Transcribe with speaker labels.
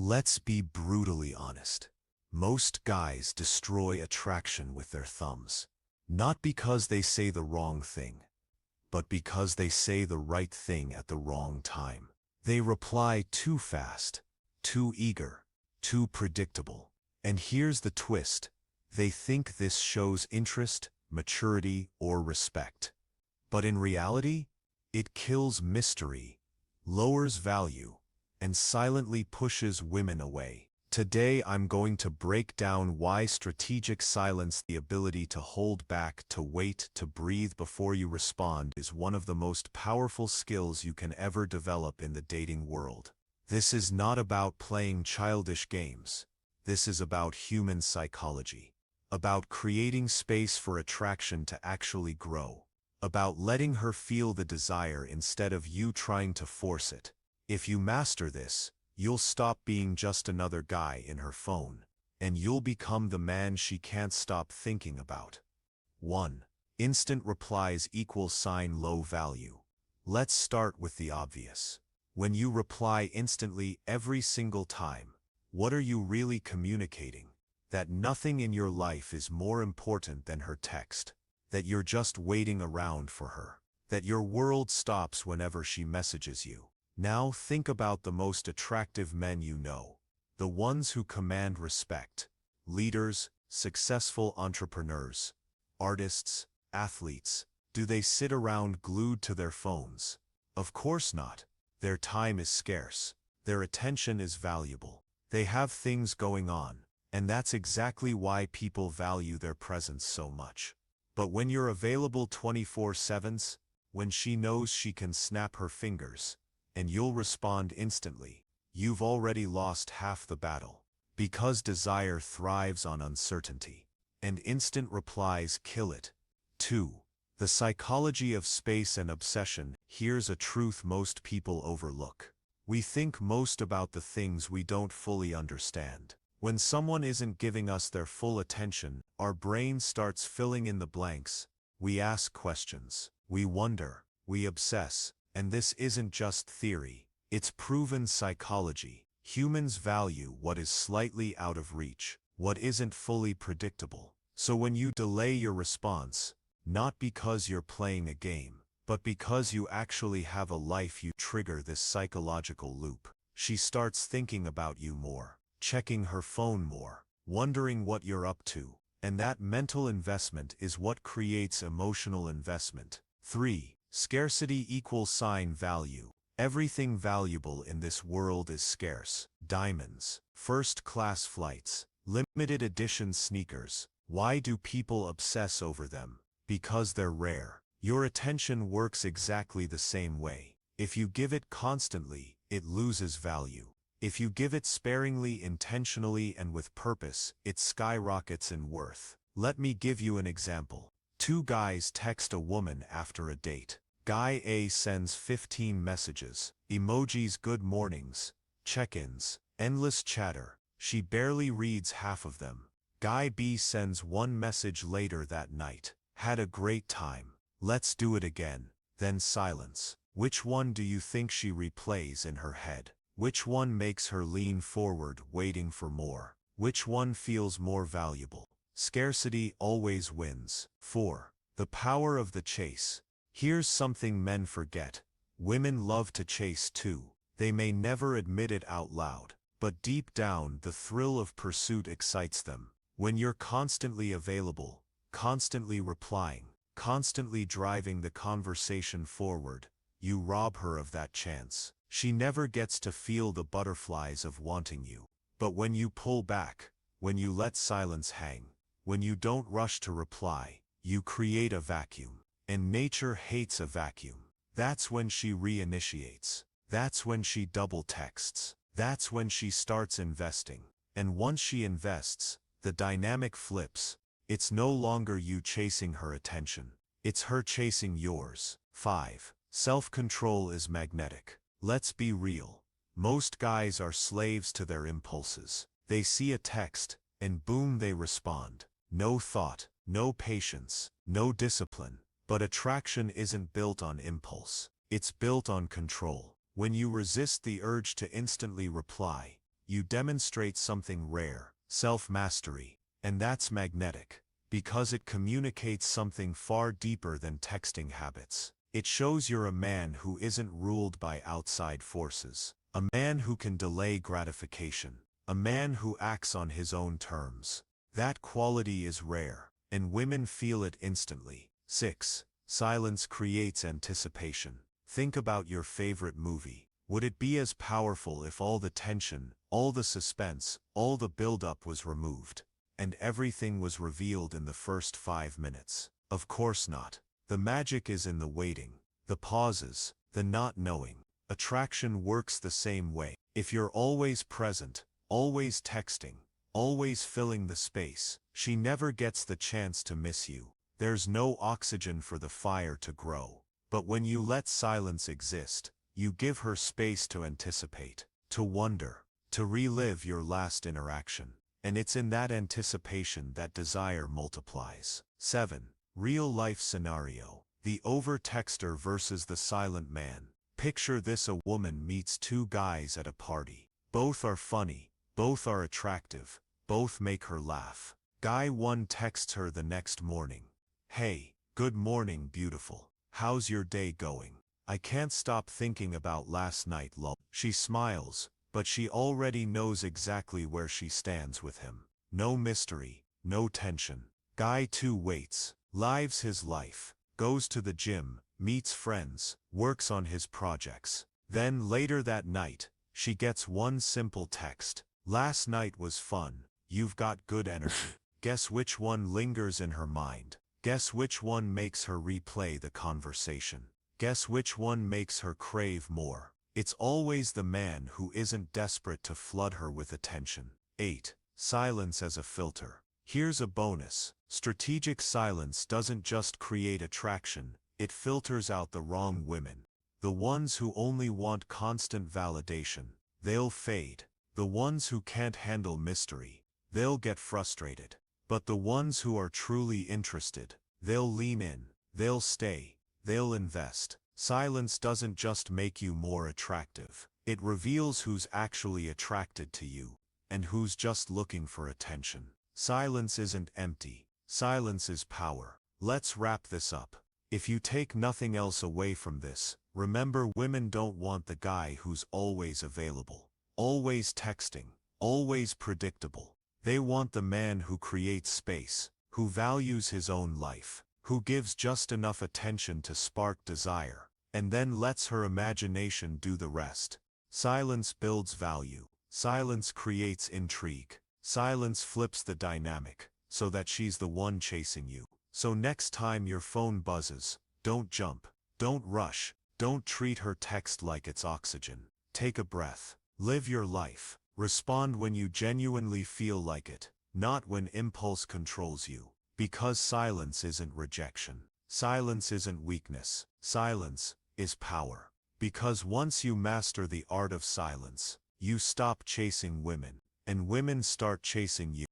Speaker 1: Let's be brutally honest. Most guys destroy attraction with their thumbs. Not because they say the wrong thing, but because they say the right thing at the wrong time. They reply too fast, too eager, too predictable. And here's the twist. They think this shows interest, maturity, or respect. But in reality, it kills mystery, lowers value, and silently pushes women away. Today I'm going to break down why strategic silence, the ability to hold back, to wait, to breathe before you respond, is one of the most powerful skills you can ever develop in the dating world. This is not about playing childish games. This is about human psychology. About creating space for attraction to actually grow. About letting her feel the desire instead of you trying to force it. If you master this, you'll stop being just another guy in her phone, and you'll become the man she can't stop thinking about. 1. Instant replies = low value. Let's start with the obvious. When you reply instantly every single time, what are you really communicating? That nothing in your life is more important than her text. That you're just waiting around for her. That your world stops whenever she messages you. Now think about the most attractive men you know. The ones who command respect. Leaders, successful entrepreneurs, artists, athletes. Do they sit around glued to their phones? Of course not. Their time is scarce. Their attention is valuable. They have things going on, and that's exactly why people value their presence so much. But when you're available 24/7, when she knows she can snap her fingers, and you'll respond instantly, you've already lost half the battle. Because desire thrives on uncertainty, and instant replies kill it. 2. The psychology of space and obsession. Here's a truth most people overlook. We think most about the things we don't fully understand. When someone isn't giving us their full attention, our brain starts filling in the blanks. We ask questions, we wonder, we obsess. And this isn't just theory, it's proven psychology. Humans value what is slightly out of reach, what isn't fully predictable. So when you delay your response, not because you're playing a game, but because you actually have a life, you trigger this psychological loop. She starts thinking about you more, checking her phone more, wondering what you're up to. And that mental investment is what creates emotional investment. 3. Scarcity = value. Everything valuable in this world is scarce. Diamonds, first-class flights, limited edition sneakers. Why do people obsess over them? Because they're rare. Your attention works exactly the same way. If you give it constantly, it loses value. If you give it sparingly, intentionally, and with purpose, it skyrockets in worth. Let me give you an example. 2 guys text a woman after a date. Guy A sends 15 messages, emojis, good mornings, check-ins, endless chatter. She barely reads half of them. Guy B sends 1 message later that night. Had a great time. Let's do it again. Then silence. Which one do you think she replays in her head? Which one makes her lean forward, waiting for more? Which one feels more valuable? Scarcity always wins. 4. The power of the chase. Here's something men forget. Women love to chase too. They may never admit it out loud, but deep down the thrill of pursuit excites them. When you're constantly available, constantly replying, constantly driving the conversation forward, you rob her of that chance. She never gets to feel the butterflies of wanting you. But when you pull back, when you let silence hang, when you don't rush to reply, you create a vacuum. And nature hates a vacuum. That's when she reinitiates. That's when she double texts. That's when she starts investing. And once she invests, the dynamic flips. It's no longer you chasing her attention. It's her chasing yours. 5. Self-control is magnetic. Let's be real. Most guys are slaves to their impulses. They see a text, and boom, they respond. No thought, no patience, no discipline. But attraction isn't built on impulse. It's built on control. When you resist the urge to instantly reply, you demonstrate something rare, self-mastery, and that's magnetic, because it communicates something far deeper than texting habits. It shows you're a man who isn't ruled by outside forces, a man who can delay gratification, a man who acts on his own terms. That quality is rare, and women feel it instantly. 6. Silence creates anticipation. Think about your favorite movie. Would it be as powerful if all the tension, all the suspense, all the build-up was removed, and everything was revealed in the first 5 minutes? Of course not. The magic is in the waiting, the pauses, the not knowing. Attraction works the same way. If you're always present, always texting, always filling the space, she never gets the chance to miss you. There's no oxygen for the fire to grow. But when you let silence exist, you give her space to anticipate, to wonder, to relive your last interaction. And it's in that anticipation that desire multiplies. 7. Real-life scenario. The over-texter versus the silent man. Picture this: a woman meets two guys at a party. Both are funny, both are attractive, both make her laugh. Guy 1 texts her the next morning. "Hey, good morning, beautiful. How's your day going? I can't stop thinking about last night, lol." She smiles, but she already knows exactly where she stands with him. No mystery, no tension. Guy 2 waits, lives his life, goes to the gym, meets friends, works on his projects. Then later that night, she gets one simple text. "Last night was fun, you've got good energy." Guess which one lingers in her mind? Guess which one makes her replay the conversation? Guess which one makes her crave more? It's always the man who isn't desperate to flood her with attention. 8. Silence as a filter. Here's a bonus. Strategic silence doesn't just create attraction, it filters out the wrong women. The ones who only want constant validation, they'll fade. The ones who can't handle mystery, they'll get frustrated. But the ones who are truly interested, they'll lean in, they'll stay, they'll invest. Silence doesn't just make you more attractive. It reveals who's actually attracted to you, and who's just looking for attention. Silence isn't empty. Silence is power. Let's wrap this up. If you take nothing else away from this, remember, women don't want the guy who's always available, always texting, always predictable. They want the man who creates space, who values his own life, who gives just enough attention to spark desire, and then lets her imagination do the rest. Silence builds value. Silence creates intrigue. Silence flips the dynamic, so that she's the one chasing you. So next time your phone buzzes, don't jump, don't rush, don't treat her text like it's oxygen. Take a breath. Live your life. Respond when you genuinely feel like it, not when impulse controls you. Because silence isn't rejection. Silence isn't weakness. Silence is power. Because once you master the art of silence, you stop chasing women, and women start chasing you.